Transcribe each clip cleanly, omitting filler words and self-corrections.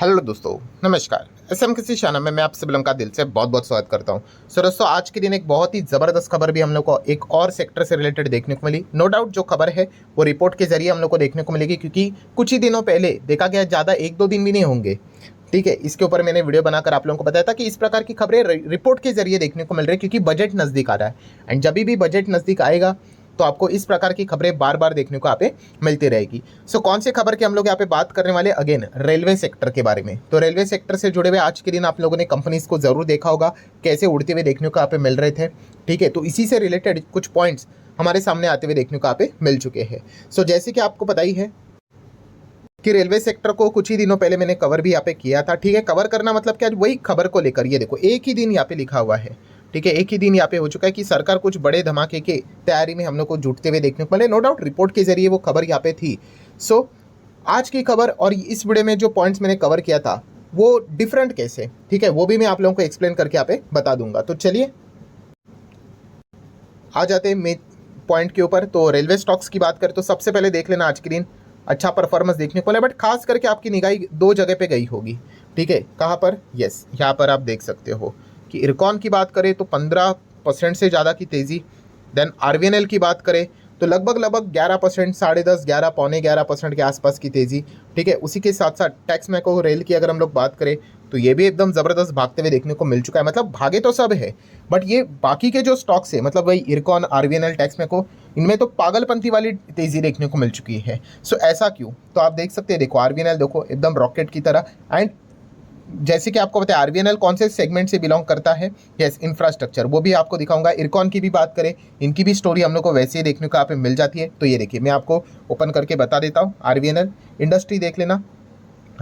Hello दोस्तों, नमस्कार। SM किसी शाना में मैं आप सभी लोगों का दिल से बहुत बहुत स्वागत करता हूं। सो दोस्तों, आज के दिन एक बहुत ही ज़बरदस्त खबर भी हम लोग को एक और सेक्टर से रिलेटेड देखने को मिली। नो डाउट जो खबर है वो रिपोर्ट के जरिए हम लोग को देखने को मिलेगी, क्योंकि कुछ ही दिनों पहले देखा गया, ज़्यादा एक दो दिन भी नहीं होंगे, ठीक है, इसके ऊपर मैंने वीडियो बनाकर आप लोगों को बताया था कि इस प्रकार की खबरें रिपोर्ट के जरिए देखने को मिल रही है, क्योंकि बजट नज़दीक आ रहा है। एंड जब भी बजट नज़दीक आएगा तो आपको इस प्रकार की खबरें बार बार देखने को यहाँ पे मिलती रहेगी। सो कौन से खबर की हम लोग यहाँ पे बात करने वाले, अगेन रेलवे सेक्टर के बारे में। तो रेलवे सेक्टर से जुड़े हुए आज के दिन आप लोगों ने कंपनीज को जरूर देखा होगा, कैसे उड़ते हुए देखने को यहाँ पे मिल रहे थे, ठीक है। तो इसी से रिलेटेड कुछ पॉइंट्स हमारे सामने आते हुए देखने को यहाँ पे मिल चुके हैं। सो जैसे कि आपको पता ही है कि रेलवे सेक्टर को कुछ ही दिनों पहले मैंने कवर भी यहाँ पे किया था, ठीक है। कवर करना मतलब क्या, वही खबर को लेकर, ये देखो एक ही दिन यहाँ पे लिखा हुआ है, ठीक है। एक ही दिन यहाँ पे हो चुका है कि सरकार कुछ बड़े धमाके की तैयारी में हम लोग को जुटते हुए देखने को मिले। नो डाउट रिपोर्ट के जरिए वो खबर यहाँ पे थी। सो आज की खबर और इस वीडियो में जो पॉइंट्स मैंने कवर किया था वो डिफरेंट कैसे, ठीक है, वो भी मैं आप लोगों को एक्सप्लेन करके यहाँ पे बता दूंगा। तो चलिए आ जाते हैं मेन पॉइंट के ऊपर। तो रेलवे स्टॉक्स की बात करें तो सबसे पहले देख लेना, आज के दिन अच्छा परफॉर्मेंस देखने को मिला, बट खास करके आपकी निगाह दो जगह पे गई होगी, ठीक है। कहाँ पर, यस, यहाँ पर आप देख सकते हो कि इरकॉन की बात करें तो 15% से ज़्यादा की तेज़ी। देन आरवीएनएल की बात करें तो लगभग 11%, 10.5, 11, पौने 11% के आसपास की तेज़ी, ठीक है। उसी के साथ साथ टैक्स मैको रेल की अगर हम लोग बात करें तो ये भी एकदम ज़बरदस्त भागते हुए देखने को मिल चुका है। मतलब भागे तो सब है, बट ये बाकी के जो स्टॉक्स है, मतलब वही इरकॉन, आरवीएनएल, टैक्स मैको, इनमें तो पागलपंथी वाली तेज़ी देखने को मिल चुकी है। सो ऐसा क्यों, तो आप देख सकते हैं, देखो आरवीएनएल देखो एकदम रॉकेट की तरह। एंड जैसे कि आपको पता है आरवीएनएल कौन से सेगमेंट से बिलोंग करता है, यस, इंफ्रास्ट्रक्चर, वो भी आपको दिखाऊंगा। इरकॉन की भी बात करें, इनकी भी स्टोरी हम लोग को वैसे ही देखने को यहाँ पे मिल जाती है। तो ये देखिए मैं आपको ओपन करके बता देता हूँ। आरवीएनएल इंडस्ट्री देख लेना,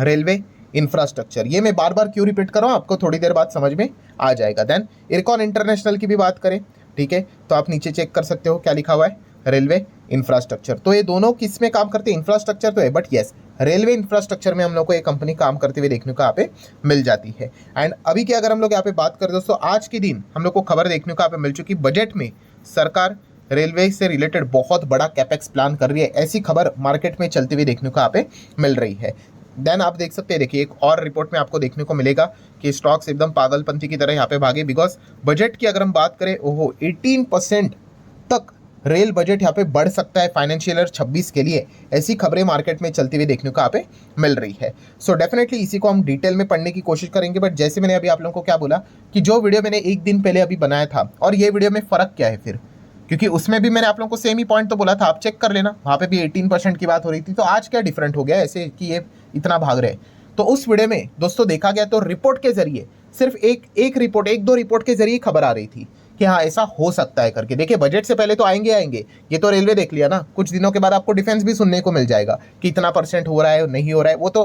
रेलवे, इंफ्रास्ट्रक्चर, ये मैं बार बार क्यों रिपीट कर रहा हूँ, आपको थोड़ी देर बाद समझ में आ जाएगा। देन इरकॉन इंटरनेशनल की भी बात करें, ठीक है, तो आप नीचे चेक कर सकते हो क्या लिखा हुआ है, रेलवे इंफ्रास्ट्रक्चर। तो ये दोनों किस में काम करते हैं, इंफ्रास्ट्रक्चर तो है, बट यस, रेलवे इंफ्रास्ट्रक्चर में हम लोग को ये कंपनी काम करते हुए देखने को यहाँ पे मिल जाती है। एंड अभी की अगर हम लोग यहाँ पे बात करें दोस्तों, आज के दिन हम लोग को खबर देखने को यहाँ पे मिल चुकी, बजट में सरकार रेलवे से रिलेटेड बहुत बड़ा कैपेक्स प्लान कर रही है, ऐसी खबर मार्केट में चलती हुई देखने को यहाँ पे मिल रही है। देन आप देख सकते हैं, देखिए एक और रिपोर्ट में आपको देखने को मिलेगा कि स्टॉक्स एकदम पागलपंथी की तरह यहाँ पे भागे, बिकॉज बजट की अगर हम बात करें, ओहो 18% तक रेल बजट यहाँ पे बढ़ सकता है फाइनेंशियल ईयर 26 के लिए, ऐसी खबरें मार्केट में चलती हुई देखने को यहाँ पे मिल रही है। सो डेफिनेटली इसी को हम डिटेल में पढ़ने की कोशिश करेंगे। बट जैसे मैंने अभी आप लोगों को क्या बोला कि जो वीडियो मैंने एक दिन पहले अभी बनाया था और ये वीडियो में फ़र्क क्या है फिर, क्योंकि उसमें भी मैंने आप लोगों को सेम ही पॉइंट तो बोला था, आप चेक कर लेना, वहाँ पे भी 18% की बात हो रही थी। तो आज क्या डिफरेंट हो गया ऐसे कि ये इतना भाग रहे हैं। तो उस वीडियो में दोस्तों देखा गया तो रिपोर्ट के जरिए, सिर्फ एक रिपोर्ट, एक दो रिपोर्ट के जरिए खबर आ रही थी कि हाँ ऐसा हो सकता है करके। देखिए बजट से पहले तो आएंगे, ये तो रेलवे देख लिया ना, कुछ दिनों के बाद आपको डिफेंस भी सुनने को मिल जाएगा कि इतना % हो रहा है नहीं हो रहा है, वो तो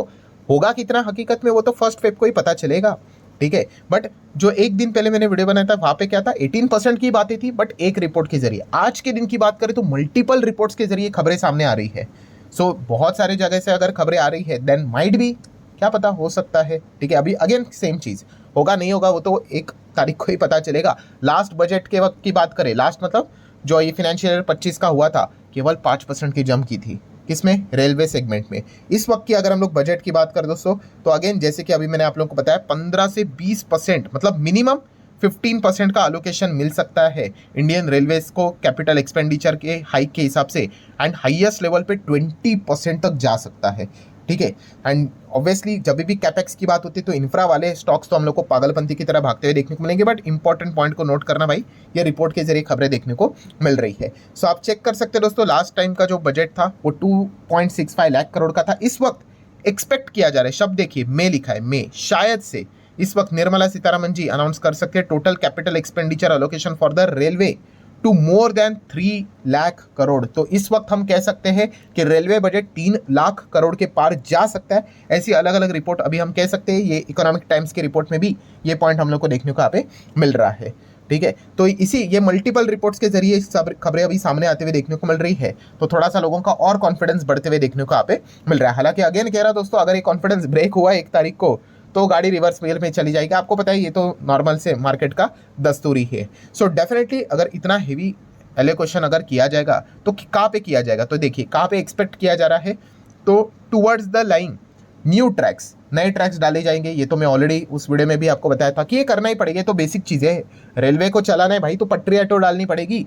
होगा कितना हकीकत में, वो तो 1 फ़रवरी को ही पता चलेगा, ठीक है। बट जो एक दिन पहले मैंने वीडियो बनाया था वहाँ पे क्या था, 18% की बातें थी, बट एक रिपोर्ट के जरिए। आज के दिन की बात करें तो मल्टीपल रिपोर्ट्स के जरिए खबरें सामने आ रही है। सो बहुत सारे जगह से अगर खबरें आ रही है, देन माइट भी, क्या पता, हो सकता है, ठीक है। अभी अगेन सेम चीज़ होगा नहीं होगा वो तो 1 तारीख को ही पता चलेगा। लास्ट बजट के वक्त की बात करें, लास्ट मतलब जो ये फाइनेंशियल ईयर 25 का हुआ था, केवल 5% की जंप की थी, किसमें, रेलवे सेगमेंट में। इस वक्त की अगर हम लोग बजट की बात करें दोस्तों, तो अगेन जैसे कि अभी मैंने आप लोगों को बताया 15 से 20%, मतलब मिनिमम 15% का अलोकेशन मिल सकता है इंडियन रेलवेज को कैपिटल एक्सपेंडिचर के हाइक के हिसाब से। एंड हाईएस्ट लेवल पे 20% तक जा सकता है, ठीक है। एंड ऑब्वियसली जब भी कैपेक्स की बात होती है तो इंफ्रा वाले स्टॉक्स तो हम लोग को पागलपंथी की तरह भागते हुए देखने को मिलेंगे। बट इंपॉर्टेंट पॉइंट को नोट करना भाई, ये रिपोर्ट के जरिए खबरें देखने को मिल रही है। सो आप चेक कर सकते हैं दोस्तों, लास्ट टाइम का जो बजट था वो 2.65 लाख करोड़ का था। इस वक्त एक्सपेक्ट किया जा रहा है, शब्द देखिए मे लिखा है, मे, शायद से इस वक्त निर्मला सीतारमण जी अनाउंस कर सकते हैं total capital expenditure allocation for the railway to more than 3 lakh crore. तो इस वक्त हम कह सकते हैं कि रेलवे बजट 3 लाख करोड़ के पार जा सकता है। ऐसी अलग अलग रिपोर्ट अभी हम कह सकते हैं, ये इकोनॉमिक टाइम्स की रिपोर्ट में भी ये पॉइंट हम लोग को देखने को यहाँ पे मिल रहा है, ठीक है। तो इसी ये मल्टीपल रिपोर्ट्स के जरिए सब खबरें अभी सामने आते हुए देखने को मिल रही है, तो थोड़ा सा लोगों का और कॉन्फिडेंस बढ़ते हुए देखने को यहाँ पे मिल रहा है। हालांकि अगेन कह रहा दोस्तों, अगर ये कॉन्फिडेंस ब्रेक हुआ 1 तारीख को तो गाड़ी रिवर्स वेल में चली जाएगी। आपको पता है ये तो नॉर्मल से मार्केट का दस्तूरी है। सो डेफिनेटली अगर इतना हेवी एलोकेशन अगर किया जाएगा तो कहाँ पे किया जाएगा, तो देखिए कहाँ पे एक्सपेक्ट किया जा रहा है, तो towards the line new tracks, नए ट्रैक्स डाले जाएंगे। ये तो मैं ऑलरेडी उस वीडियो में भी आपको बताया था कि ये करना ही पड़ेगा, तो बेसिक चीज़ें हैं। रेलवे को चलाना है भाई तो पटरियाँ तो डालनी पड़ेगी,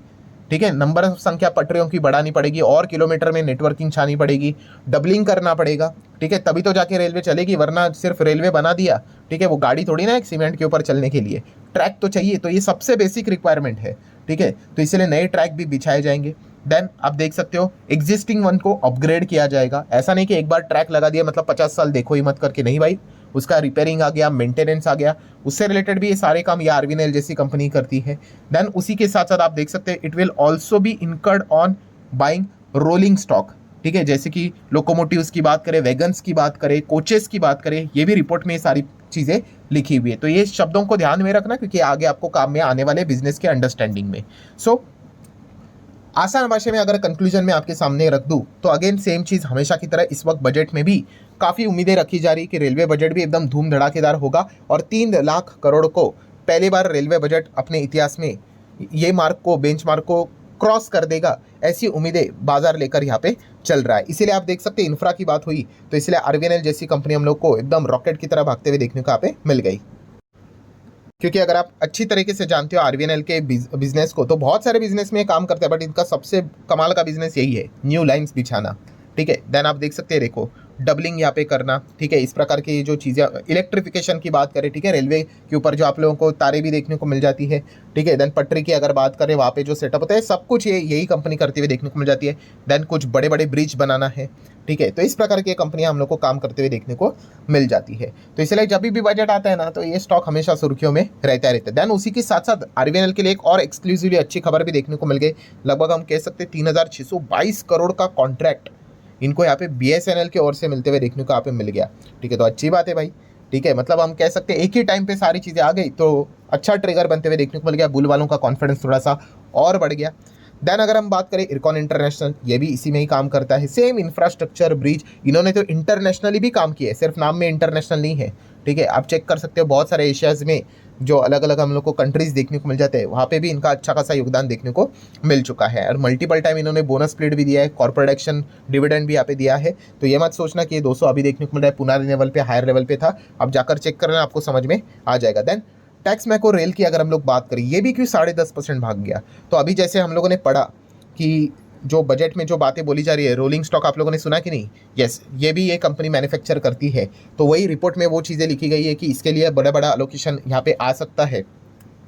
ठीक है, नंबर संख्या पटरियों की बढ़ानी पड़ेगी और किलोमीटर में नेटवर्किंग छानी पड़ेगी, डबलिंग करना पड़ेगा, ठीक है, तभी तो जाके रेलवे चलेगी, वरना सिर्फ रेलवे बना दिया, ठीक है, वो गाड़ी थोड़ी ना एक सीमेंट के ऊपर चलने के लिए, ट्रैक तो चाहिए। तो ये सबसे बेसिक रिक्वायरमेंट है, ठीक है। तो इसलिए नए ट्रैक भी बिछाए जाएंगे। देन आप देख सकते हो एग्जिस्टिंग वन को अपग्रेड किया जाएगा। ऐसा नहीं कि एक बार ट्रैक लगा दिया मतलब 50 साल देखो ही मत करके, नहीं भाई, उसका रिपेयरिंग आ गया, मेंटेनेंस आ गया, उससे रिलेटेड भी ये सारे काम ये आरवीएनएल जैसी कंपनी करती है। देन उसी के साथ साथ आप देख सकते हैं it will also be incurred on buying rolling stock, ठीक है, जैसे कि लोकोमोटिव्स की बात करें, वैगन्स की बात करें, कोचेस की बात करें, ये भी रिपोर्ट में ये सारी चीज़ें लिखी हुई है। तो ये शब्दों को ध्यान में रखना क्योंकि आगे आपको काम में आने वाले बिजनेस के अंडरस्टैंडिंग में। सो आसान भाषा में अगर कंक्लूजन में आपके सामने रख दूं तो अगेन सेम चीज़ हमेशा की तरह इस वक्त बजट में भी काफ़ी उम्मीदें रखी जा रही कि रेलवे बजट भी एकदम धूम धड़ाकेदार होगा और 3 लाख करोड़ को पहली बार रेलवे बजट अपने इतिहास में ये मार्क को, बेंचमार्क को क्रॉस कर देगा, ऐसी उम्मीदें बाजार लेकर यहाँ पे चल रहा है। इसीलिए आप देख सकते हैं इंफ्रा की बात हुई तो इसलिए आरवीएनएल जैसी कंपनी हम लोग को एकदम रॉकेट की तरह भागते हुए देखने को यहाँ पे मिल गई। क्योंकि अगर आप अच्छी तरीके से जानते हो आरवीएनएल के बिजनेस को, तो बहुत सारे बिजनेस में काम करते हैं बट इनका सबसे कमाल का बिजनेस यही है, न्यू लाइंस बिछाना, ठीक है। देन आप देख सकते हैं, देखो डबलिंग यहाँ पे करना, ठीक है, इस प्रकार की जो चीज़ें, इलेक्ट्रिफिकेशन की बात करें, ठीक है, रेलवे के ऊपर जो आप लोगों को तारे भी देखने को मिल जाती है, ठीक है। देन पटरी की अगर बात करें, वहाँ पे जो सेटअप होता है सब कुछ ये यही कंपनी करती हुई देखने को मिल जाती है। देन कुछ बड़े बड़े ब्रिज बनाना है, ठीक है, तो इस प्रकार की कंपनियां हम लोग को काम करते हुए देखने को मिल जाती है। तो इसलिए जब भी बजट आता है ना तो ये स्टॉक हमेशा सुर्खियों में रहता है। देन उसी के साथ साथ आरवीएनएल के लिए एक और एक्सक्लूसिवली अच्छी खबर भी देखने को मिल गई। लगभग हम कह सकते हैं 3622 करोड़ का कॉन्ट्रैक्ट इनको यहाँ पे बीएसएनएल की ओर से मिलते हुए देखने को यहाँ पे मिल गया, ठीक है। तो अच्छी बात है भाई, ठीक है, मतलब हम कह सकते हैं एक ही टाइम पे सारी चीज़ें आ गई तो अच्छा ट्रिगर बनते हुए देखने को मिल गया, बुल वालों का कॉन्फिडेंस थोड़ा सा और बढ़ गया। देन अगर हम बात करें इरकॉन इंटरनेशनल, ये भी इसी में ही काम करता है, सेम इंफ्रास्ट्रक्चर ब्रिज, इन्होंने तो इंटरनेशनली भी काम किया है, सिर्फ नाम में इंटरनेशनल नहीं है, ठीक है। आप चेक कर सकते हो बहुत सारे एशियाज़ में जो अलग अलग हम लोग को कंट्रीज देखने को मिल जाते हैं, वहाँ पे भी इनका अच्छा खासा योगदान देखने को मिल चुका है और मल्टीपल टाइम इन्होंने बोनस स्प्लिट भी दिया है, कॉर्पोरेट एक्शन डिविडेंड भी यहाँ पे दिया है। तो ये मत सोचना कि ये 200 अभी देखने को मिल रहा है, पुराने लेवल पे, हायर लेवल पे था, अब जाकर चेक करना आपको समझ में आ जाएगा। देन टैक्स मैको रेल की अगर हम लोग बात करें, ये भी क्यों 10.5% भाग गया, तो अभी जैसे हम लोगों ने पढ़ा कि जो बजट में जो बातें बोली जा रही है, रोलिंग स्टॉक आप लोगों ने सुना कि नहीं, यस, ये भी ये कंपनी मैन्युफैक्चर करती है। तो वही रिपोर्ट में वो चीज़ें लिखी गई है कि इसके लिए बड़ा बड़ा अलोकेशन यहाँ पे आ सकता है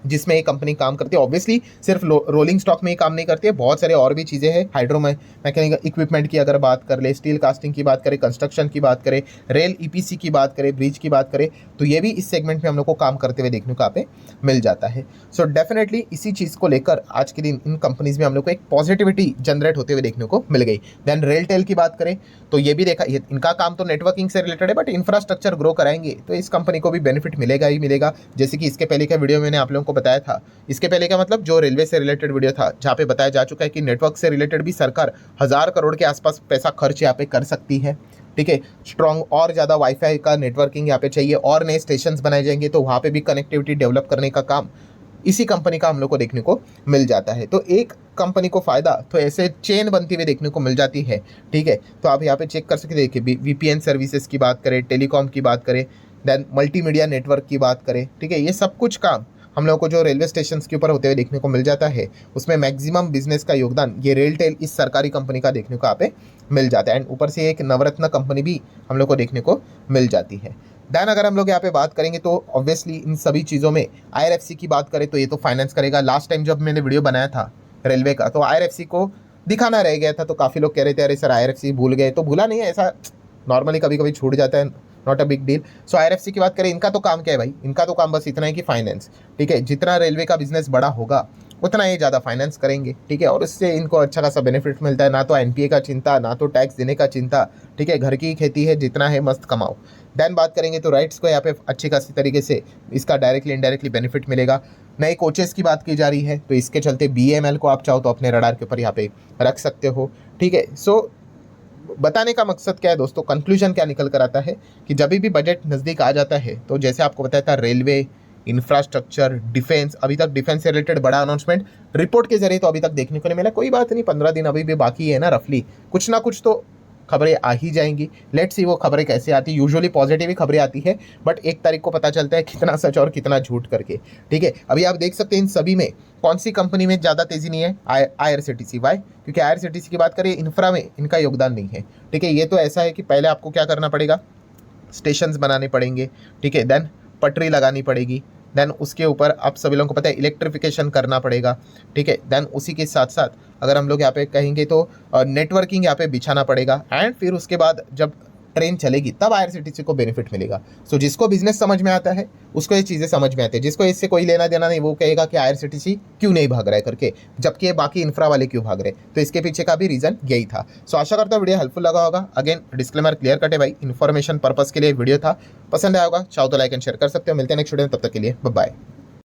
जिसमें ये कंपनी काम करती है। ऑब्वियसली सिर्फ रोलिंग स्टॉक में ही काम नहीं करती है, बहुत सारे और भी चीज़ें हैं, हाइड्रो मैकेनिकल इक्विपमेंट की अगर बात कर ले, स्टील कास्टिंग की बात करें, कंस्ट्रक्शन की बात करें, रेल ईपीसी की बात करें, ब्रिज की बात करें, तो ये भी इस सेगमेंट में हम लोग को काम करते हुए देखने को यहाँ पे मिल जाता है। सो डेफिनेटली इसी चीज़ को लेकर आज के दिन इन कंपनीज में हम लोग को एक पॉजिटिविटी जनरेट होते हुए देखने को मिल गई। देन रेल टेल की बात करें तो ये भी देखा, इनका काम तो नेटवर्किंग से रिलेटेड है बट इंफ्रास्ट्रक्चर ग्रो कराएंगे तो इस कंपनी को भी बेनिफिट मिलेगा ही मिलेगा। जैसे कि इसके पहले का वीडियो मैंने आप लोगों को बताया था, इसके पहले का मतलब जो रेलवे से रिलेटेड वीडियो था जहाँ पे बताया जा चुका है कि नेटवर्क से रिलेटेड भी सरकार 1000 करोड़ के आसपास पैसा खर्च यहाँ पे कर सकती है, ठीक है। स्ट्रॉन्ग और ज़्यादा वाईफाई का नेटवर्किंग यहाँ पे चाहिए और नए स्टेशन बनाए जाएंगे तो वहाँ पे भी कनेक्टिविटी डेवलप करने का काम इसी कंपनी का हम लोग को देखने को मिल जाता है। तो एक कंपनी को फ़ायदा तो ऐसे चेन बनती हुई देखने को मिल जाती है, ठीक है। तो आप यहाँ पे चेक कर सकते, देखिए वीपीएन सर्विसेज की बात करें, टेलीकॉम की बात करें, देन मल्टीमीडिया नेटवर्क की बात करें, ठीक है, ये सब कुछ काम हम लोगों को जो रेलवे स्टेशन के ऊपर होते हुए देखने को मिल जाता है, उसमें मैक्सिमम बिजनेस का योगदान ये रेल टेल इस सरकारी कंपनी का देखने को यहाँ पे मिल जाता है। एंड ऊपर से एक नवरत्न कंपनी भी हम लोग को देखने को मिल जाती है। देन अगर हम लोग यहाँ पे बात करेंगे तो ऑब्वियसली इन सभी चीज़ों में आईआरएफसी की बात करें तो ये तो फाइनेंस करेगा। लास्ट टाइम जब मैंने वीडियो बनाया था रेलवे का तो आईआरएफसी को दिखाना रह गया था, तो काफ़ी लोग कह रहे थे अरे सर आईआरएफसी भूल गए, तो भूला नहीं है, ऐसा नॉर्मली कभी कभी छूट जाता है, not a big deal. So IRFC की बात करें, इनका तो काम क्या है भाई, इनका तो काम बस इतना है कि फाइनेंस, ठीक है, जितना रेलवे का बिजनेस बड़ा होगा उतना ये ज़्यादा फाइनेंस करेंगे, ठीक है, और उससे इनको अच्छा खासा बेनिफिट मिलता है, ना तो एनपीए का चिंता, ना तो टैक्स देने का चिंता, ठीक है, घर की खेती है, जितना है मस्त कमाओ। देन बात करेंगे तो राइट्स को यहाँ पे अच्छी खासी तरीके से इसका डायरेक्टली इनडायरेक्टली बेनिफिट मिलेगा। नए कोचेस की बात की जा रही है तो इसके चलते बीएमएल को आप चाहो तो अपने रडार के ऊपर यहाँ पे रख सकते हो, ठीक है। सो बताने का मकसद क्या है दोस्तों, कंक्लूजन क्या निकल कर आता है कि जब भी बजट नज़दीक आ जाता है तो जैसे आपको बताया था रेलवे, इंफ्रास्ट्रक्चर, डिफेंस, अभी तक डिफेंस से रिलेटेड बड़ा अनाउंसमेंट रिपोर्ट के जरिए तो अभी तक देखने को नहीं मिला। कोई बात नहीं, 15 दिन अभी भी बाकी है ना, रफली कुछ ना कुछ तो खबरें आ ही जाएंगी। लेट्स सी वो खबरें कैसे आती है। यूजुअली पॉजिटिव ही खबरें आती है, बट 1 तारीख को पता चलता है कितना सच और कितना झूठ करके। ठीक है, अभी आप देख सकते हैं इन सभी में कौन सी कंपनी में ज़्यादा तेजी नहीं है? IRCTC। वाई? क्योंकि IRCTC की बात करें, इंफ्रा में इनका योगदान नहीं है। ठीक है, ये तो ऐसा है कि पहले आपको क्या करना पड़ेगा, स्टेशंस बनाने पड़ेंगे। ठीक है, देन पटरी लगानी पड़ेगी, देन उसके ऊपर आप सभी लोगों को पता है इलेक्ट्रिफिकेशन करना पड़ेगा। ठीक है, देन उसी के साथ साथ अगर हम लोग यहाँ पे कहेंगे तो नेटवर्किंग यहाँ पे बिछाना पड़ेगा, एंड फिर उसके बाद जब ट्रेन चलेगी तब IRCTC को बेनिफिट मिलेगा। सो जिसको बिजनेस समझ में आता है उसको ये चीज़ें समझ में आती है, जिसको इससे कोई लेना देना नहीं वो कहेगा कि IRCTC क्यों नहीं भाग रहा है करके, जबकि ये बाकी इंफ्रा वाले क्यों भाग रहे। तो इसके पीछे का भी रीज़न यही था। सो आशा करता हूँ वीडियो हेल्पफुल लगा होगा। अगेन डिस्क्लेमर क्लियर कटे भाई, इन्फॉर्मेशन पर्पस के लिए वीडियो था। पसंद आया होगा चाहो तो लाइक एंड शेयर कर सकते हो। मिलते हैं नेक्स्ट वीडियो में, तब तक के लिए बाय बाय।